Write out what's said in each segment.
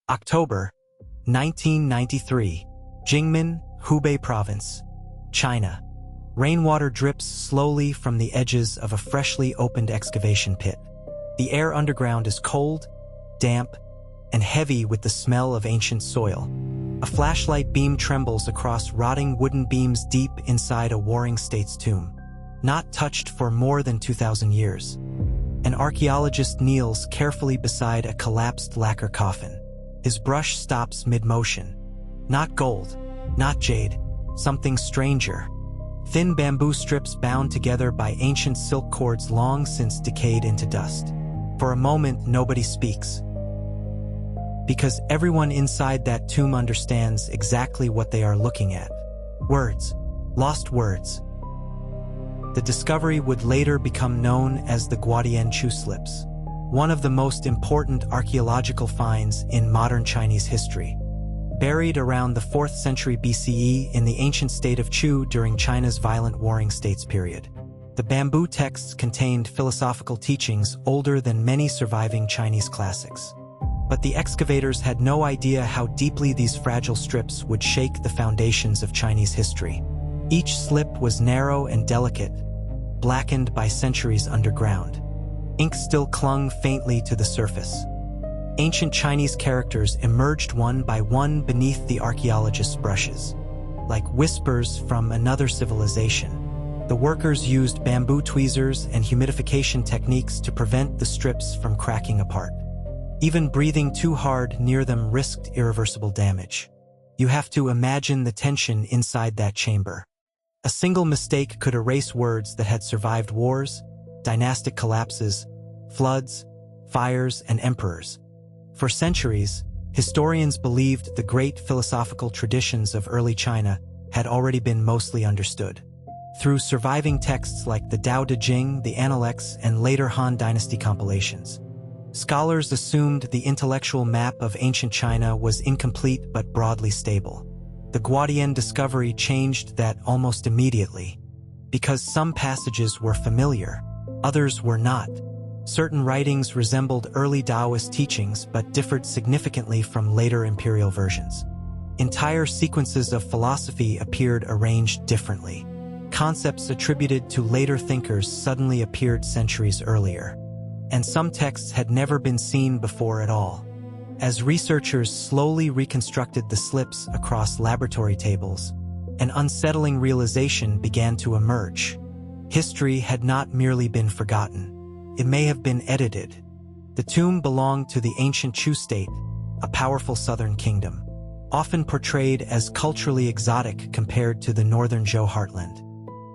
October 1993, Jingmen, Hubei Province, China. Rainwater drips slowly from the edges of a freshly opened excavation pit. The air underground is cold, damp, and heavy with the smell of ancient soil. A flashlight beam trembles across rotting wooden beams deep inside a Warring States tomb, not touched for more than 2,000 years. An archaeologist kneels carefully beside a collapsed lacquer coffin. His brush stops mid-motion. Not gold, not jade, something stranger. Thin bamboo strips bound together by ancient silk cords long since decayed into dust. For a moment, nobody speaks, because everyone inside that tomb understands exactly what they are looking at. Words. Lost words. The discovery would later become known as the Guodian-Chu slips, one of the most important archaeological finds in modern Chinese history. Buried around the 4th century BCE in the ancient state of Chu during China's violent Warring States period. The bamboo texts contained philosophical teachings older than many surviving Chinese classics. But the excavators had no idea how deeply these fragile strips would shake the foundations of Chinese history. Each slip was narrow and delicate, blackened by centuries underground. Ink still clung faintly to the surface. Ancient Chinese characters emerged one by one beneath the archaeologists' brushes. Like whispers from another civilization, the workers used bamboo tweezers and humidification techniques to prevent the strips from cracking apart. Even breathing too hard near them risked irreversible damage. You have to imagine the tension inside that chamber. A single mistake could erase words that had survived wars, dynastic collapses, floods, fires, and emperors. For centuries, historians believed the great philosophical traditions of early China had already been mostly understood. Through surviving texts like the Tao Te Ching, the Analects, and later Han Dynasty compilations, scholars assumed the intellectual map of ancient China was incomplete but broadly stable. The Guodian discovery changed that almost immediately. Because some passages were familiar, others were not. Certain writings resembled early Taoist teachings but differed significantly from later imperial versions. Entire sequences of philosophy appeared arranged differently. Concepts attributed to later thinkers suddenly appeared centuries earlier. And some texts had never been seen before at all. As researchers slowly reconstructed the slips across laboratory tables, an unsettling realization began to emerge. History had not merely been forgotten. It may have been edited. The tomb belonged to the ancient Chu state, a powerful southern kingdom, often portrayed as culturally exotic compared to the northern Zhou heartland.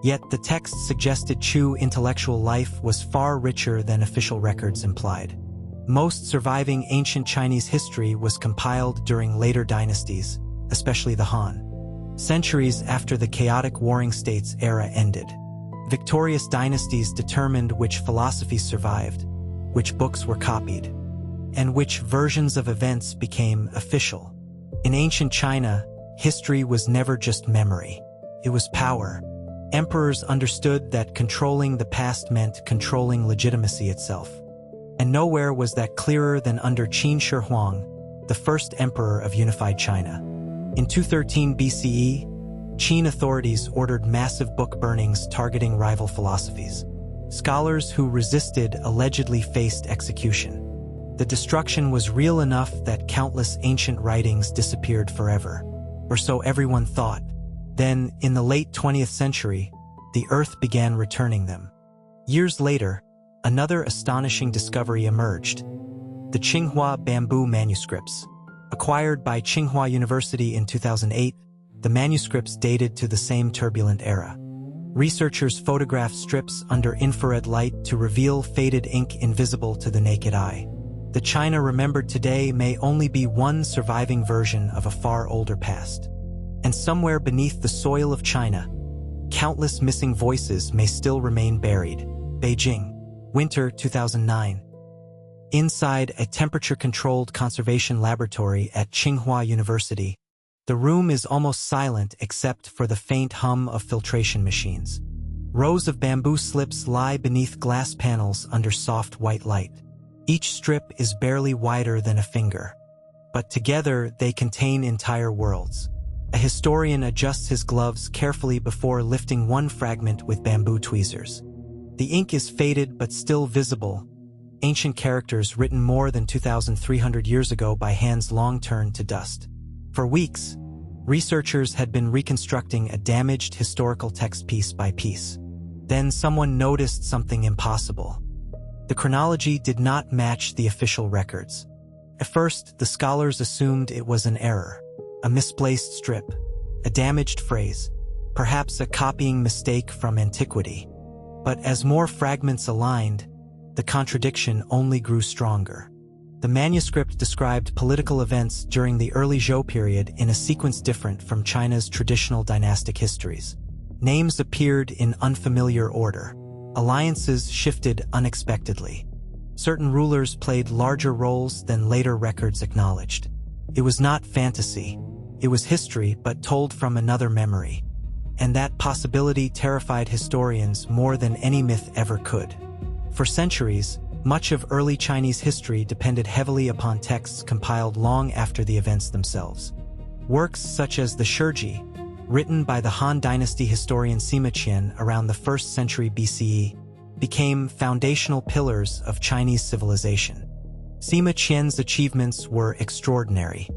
Yet the text suggested Chu intellectual life was far richer than official records implied. Most surviving ancient Chinese history was compiled during later dynasties, especially the Han. Centuries after the chaotic Warring States era ended, victorious dynasties determined which philosophies survived, which books were copied, and which versions of events became official. In ancient China, history was never just memory. It was power. Emperors understood that controlling the past meant controlling legitimacy itself. And nowhere was that clearer than under Qin Shi Huang, the first emperor of unified China. In 213 BCE, Qin authorities ordered massive book burnings targeting rival philosophies. Scholars who resisted allegedly faced execution. The destruction was real enough that countless ancient writings disappeared forever, or so everyone thought. Then, in the late 20th century, the earth began returning them. Years later, another astonishing discovery emerged: the Tsinghua bamboo manuscripts. Acquired by Tsinghua University in 2008, the manuscripts dated to the same turbulent era. Researchers photographed strips under infrared light to reveal faded ink invisible to the naked eye. The China remembered today may only be one surviving version of a far older past. And somewhere beneath the soil of China, countless missing voices may still remain buried. Beijing, winter 2009. Inside a temperature-controlled conservation laboratory at Tsinghua University, the room is almost silent except for the faint hum of filtration machines. Rows of bamboo slips lie beneath glass panels under soft white light. Each strip is barely wider than a finger. but together they contain entire worlds. A historian adjusts his gloves carefully before lifting one fragment with bamboo tweezers. The ink is faded but still visible. Ancient characters written more than 2,300 years ago by hands long turned to dust. For weeks, researchers had been reconstructing a damaged historical text piece by piece. Then someone noticed something impossible. The chronology did not match the official records. At first, the scholars assumed it was an error, a misplaced strip, a damaged phrase, perhaps a copying mistake from antiquity. But as more fragments aligned, the contradiction only grew stronger. The manuscript described political events during the early Zhou period in a sequence different from China's traditional dynastic histories. Names appeared in unfamiliar order. Alliances shifted unexpectedly. Certain rulers played larger roles than later records acknowledged. It was not fantasy. It was history, but told from another memory. And that possibility terrified historians more than any myth ever could. For centuries, much of early Chinese history depended heavily upon texts compiled long after the events themselves. Works such as the Shiji, written by the Han Dynasty historian Sima Qian around the 1st century BCE, became foundational pillars of Chinese civilization. Sima Qian's achievements were extraordinary.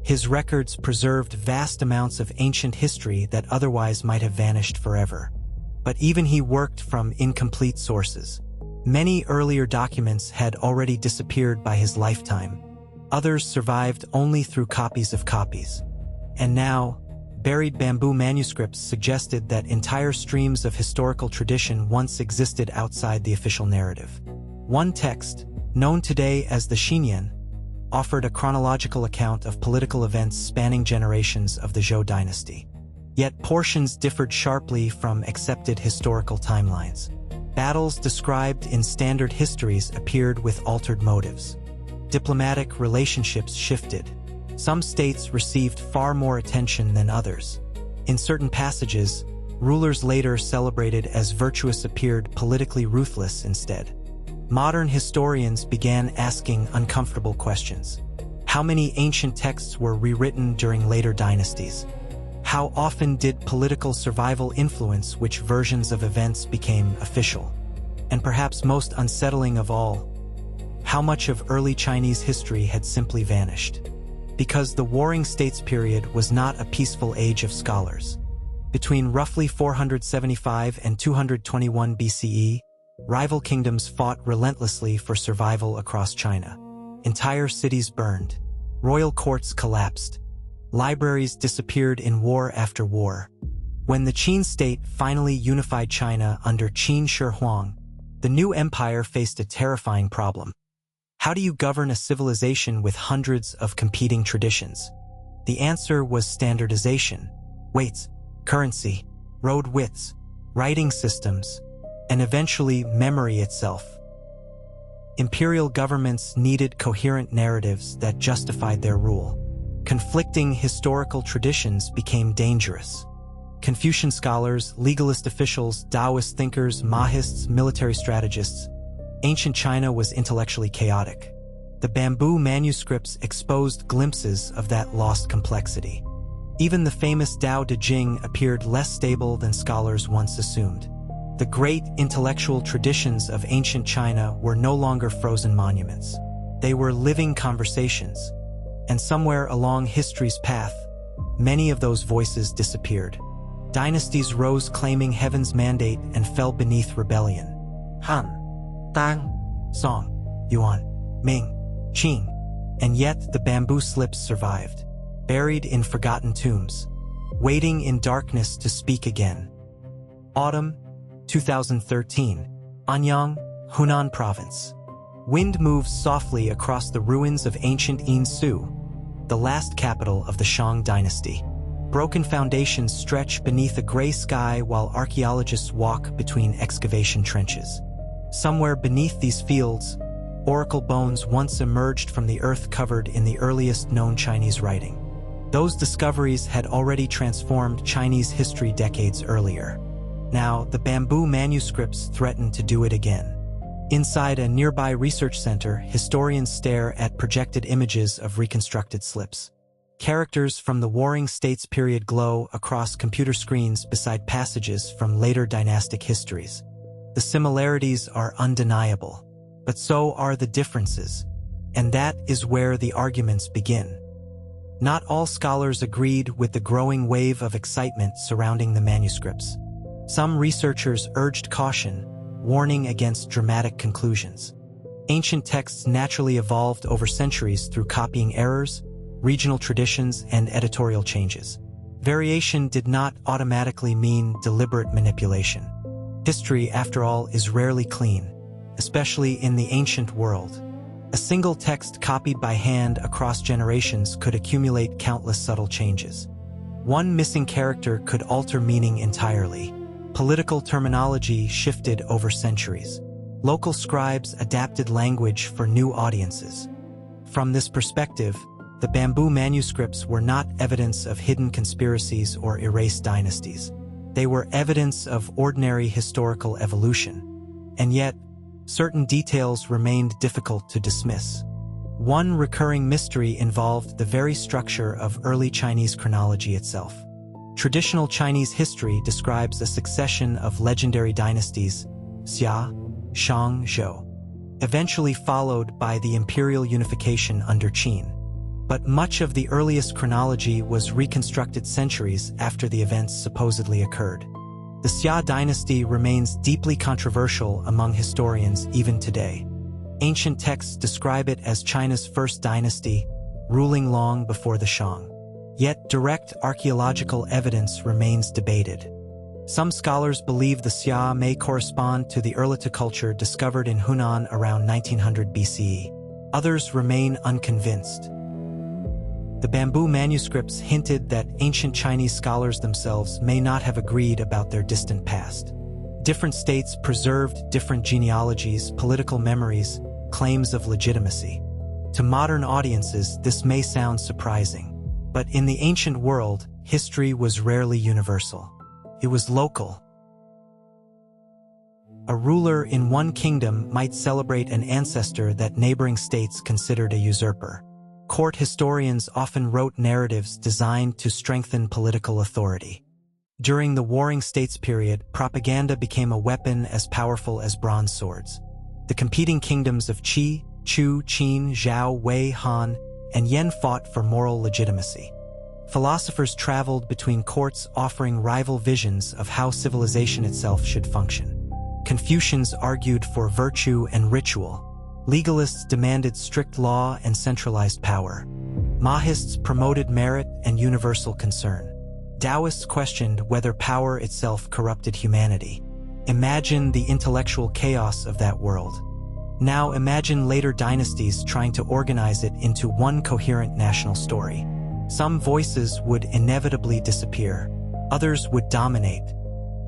His records preserved vast amounts of ancient history that otherwise might have vanished forever. But even he worked from incomplete sources. Many earlier documents had already disappeared by his lifetime. Others survived only through copies of copies. And now, buried bamboo manuscripts suggested that entire streams of historical tradition once existed outside the official narrative. One text, known today as the Xinyan, offered a chronological account of political events spanning generations of the Zhou dynasty. Yet portions differed sharply from accepted historical timelines. Battles described in standard histories appeared with altered motives. Diplomatic relationships shifted. Some states received far more attention than others. In certain passages, rulers later celebrated as virtuous appeared politically ruthless instead. Modern historians began asking uncomfortable questions. How many ancient texts were rewritten during later dynasties? How often did political survival influence which versions of events became official? And perhaps most unsettling of all, how much of early Chinese history had simply vanished? Because the Warring States period was not a peaceful age of scholars. Between roughly 475 and 221 BCE, rival kingdoms fought relentlessly for survival across China. Entire cities burned. Royal courts collapsed. Libraries disappeared in war after war. When the Qin state finally unified China under Qin Shi Huang, the new empire faced a terrifying problem. How do you govern a civilization with hundreds of competing traditions? The answer was standardization. Weights, currency, road widths, writing systems, and eventually memory itself. Imperial governments needed coherent narratives that justified their rule. Conflicting historical traditions became dangerous. Confucian scholars, legalist officials, Taoist thinkers, Mahists, military strategists. Ancient China was intellectually chaotic. The bamboo manuscripts exposed glimpses of that lost complexity. Even the famous Tao Te Ching appeared less stable than scholars once assumed. The great intellectual traditions of ancient China were no longer frozen monuments. They were living conversations. And somewhere along history's path, many of those voices disappeared. Dynasties rose claiming heaven's mandate and fell beneath rebellion. Han, Tang, Song, Yuan, Ming, Qing. And yet the bamboo slips survived, buried in forgotten tombs, waiting in darkness to speak again. Autumn, 2013, Anyang, Hunan Province. Wind moves softly across the ruins of ancient Yinsu, the last capital of the Shang dynasty. Broken foundations stretch beneath a gray sky while archaeologists walk between excavation trenches. Somewhere beneath these fields, oracle bones once emerged from the earth covered in the earliest known Chinese writing. Those discoveries had already transformed Chinese history decades earlier. Now, the bamboo manuscripts threatened to do it again. Inside a nearby research center, historians stare at projected images of reconstructed slips. Characters from the Warring States period glow across computer screens beside passages from later dynastic histories. The similarities are undeniable, but so are the differences, and that is where the arguments begin. Not all scholars agreed with the growing wave of excitement surrounding the manuscripts. Some researchers urged caution, warning against dramatic conclusions. Ancient texts naturally evolved over centuries through copying errors, regional traditions, and editorial changes. Variation did not automatically mean deliberate manipulation. History, after all, is rarely clean, especially in the ancient world. A single text copied by hand across generations could accumulate countless subtle changes. One missing character could alter meaning entirely. Political terminology shifted over centuries. Local scribes adapted language for new audiences. From this perspective, the bamboo manuscripts were not evidence of hidden conspiracies or erased dynasties. They were evidence of ordinary historical evolution. And yet, certain details remained difficult to dismiss. One recurring mystery involved the very structure of early Chinese chronology itself. Traditional Chinese history describes a succession of legendary dynasties, Xia, Shang, Zhou, eventually followed by the imperial unification under Qin. But much of the earliest chronology was reconstructed centuries after the events supposedly occurred. The Xia dynasty remains deeply controversial among historians even today. Ancient texts describe it as China's first dynasty, ruling long before the Shang. Yet direct archaeological evidence remains debated. Some scholars believe the Xia may correspond to the Erlita culture discovered in Hunan around 1900 BCE. Others remain unconvinced. The bamboo manuscripts hinted that ancient Chinese scholars themselves may not have agreed about their distant past. Different states preserved different genealogies, political memories, claims of legitimacy. To modern audiences, this may sound surprising. But in the ancient world, history was rarely universal. It was local. A ruler in one kingdom might celebrate an ancestor that neighboring states considered a usurper. Court historians often wrote narratives designed to strengthen political authority. During the Warring States period, propaganda became a weapon as powerful as bronze swords. The competing kingdoms of Qi, Chu, Qin, Zhao, Wei, Han, and Yan fought for moral legitimacy. Philosophers traveled between courts offering rival visions of how civilization itself should function. Confucians argued for virtue and ritual. Legalists demanded strict law and centralized power. Mahists promoted merit and universal concern. Taoists questioned whether power itself corrupted humanity. Imagine the intellectual chaos of that world. Now imagine later dynasties trying to organize it into one coherent national story. Some voices would inevitably disappear. Others would dominate.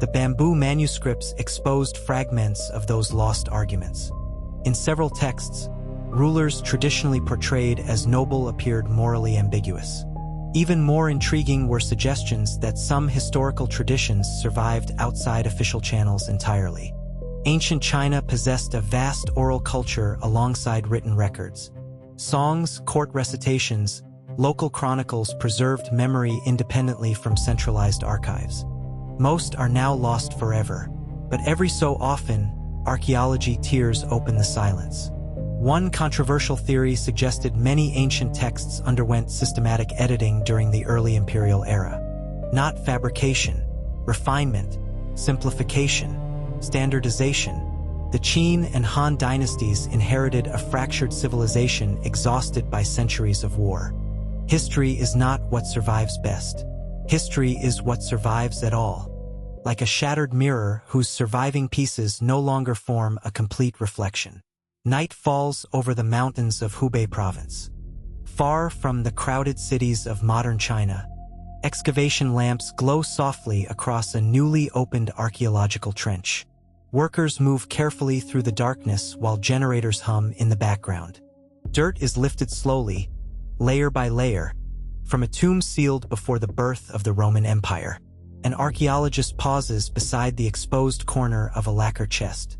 The bamboo manuscripts exposed fragments of those lost arguments. In several texts, rulers traditionally portrayed as noble appeared morally ambiguous. Even more intriguing were suggestions that some historical traditions survived outside official channels entirely. Ancient China possessed a vast oral culture alongside written records. Songs, court recitations, local chronicles preserved memory independently from centralized archives. Most are now lost forever, but every so often, archaeology tears open the silence. One controversial theory suggested many ancient texts underwent systematic editing during the early imperial era. Not fabrication, refinement, simplification, standardization. The Qin and Han dynasties inherited a fractured civilization exhausted by centuries of war. History is not what survives best. History is what survives at all. Like a shattered mirror whose surviving pieces no longer form a complete reflection. Night falls over the mountains of Hubei province. Far from the crowded cities of modern China, excavation lamps glow softly across a newly opened archaeological trench. Workers move carefully through the darkness while generators hum in the background. Dirt is lifted slowly, layer by layer, from a tomb sealed before the birth of the Roman Empire. An archaeologist pauses beside the exposed corner of a lacquer chest.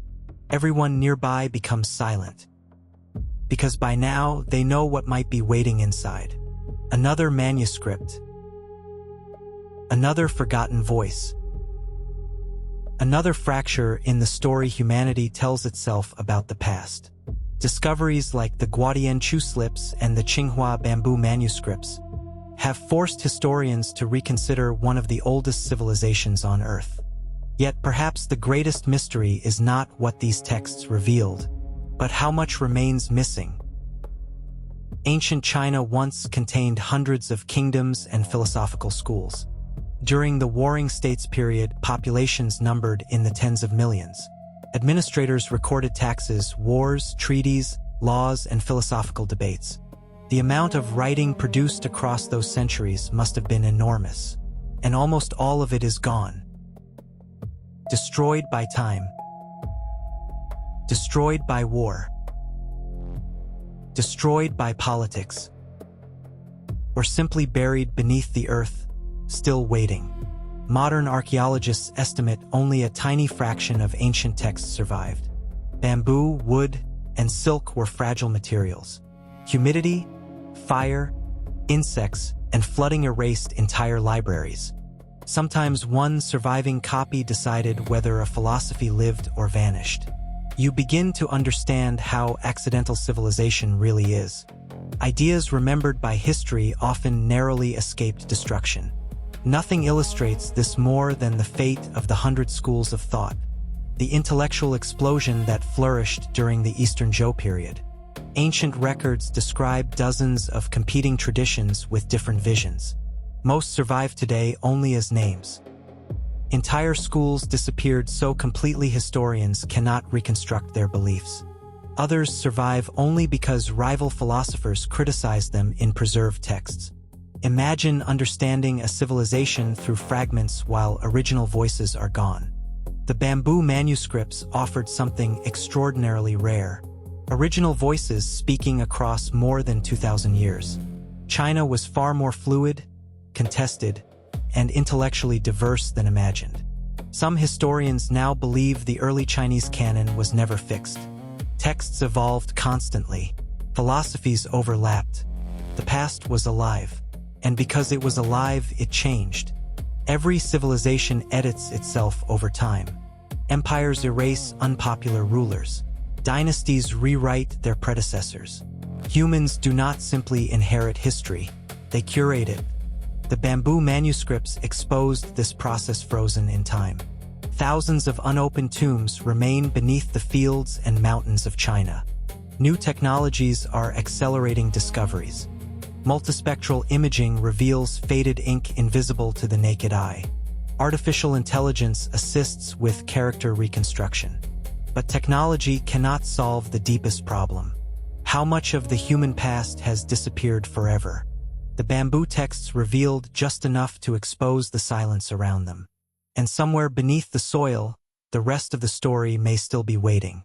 Everyone nearby becomes silent, because by now they know what might be waiting inside. Another manuscript, another forgotten voice, another fracture in the story humanity tells itself about the past. Discoveries like the Guodianchu slips and the Qinghua bamboo manuscripts have forced historians to reconsider one of the oldest civilizations on Earth. Yet perhaps the greatest mystery is not what these texts revealed, but how much remains missing. Ancient China once contained hundreds of kingdoms and philosophical schools. During the Warring States period, populations numbered in the tens of millions. Administrators recorded taxes, wars, treaties, laws, and philosophical debates. The amount of writing produced across those centuries must have been enormous, and almost all of it is gone. Destroyed by time, destroyed by war, destroyed by politics, or simply buried beneath the earth, still waiting. Modern archaeologists estimate only a tiny fraction of ancient texts survived. Bamboo, wood, and silk were fragile materials. Humidity, fire, insects, and flooding erased entire libraries. Sometimes one surviving copy decided whether a philosophy lived or vanished. You begin to understand how accidental civilization really is. Ideas remembered by history often narrowly escaped destruction. Nothing illustrates this more than the fate of the 100 schools of thought, the intellectual explosion that flourished during the Eastern Zhou period. Ancient records describe dozens of competing traditions with different visions. Most survive today only as names. Entire schools disappeared so completely historians cannot reconstruct their beliefs. Others survive only because rival philosophers criticize them in preserved texts. Imagine understanding a civilization through fragments while original voices are gone. The bamboo manuscripts offered something extraordinarily rare: original voices speaking across more than 2,000 years. China was far more fluid, contested, and intellectually diverse than imagined. Some historians now believe the early Chinese canon was never fixed. Texts evolved constantly. Philosophies overlapped. The past was alive. And because it was alive, it changed. Every civilization edits itself over time. Empires erase unpopular rulers. Dynasties rewrite their predecessors. Humans do not simply inherit history, they curate it. The bamboo manuscripts exposed this process frozen in time. Thousands of unopened tombs remain beneath the fields and mountains of China. New technologies are accelerating discoveries. Multispectral imaging reveals faded ink invisible to the naked eye. Artificial intelligence assists with character reconstruction. But technology cannot solve the deepest problem. How much of the human past has disappeared forever? The bamboo texts revealed just enough to expose the silence around them. And somewhere beneath the soil, the rest of the story may still be waiting.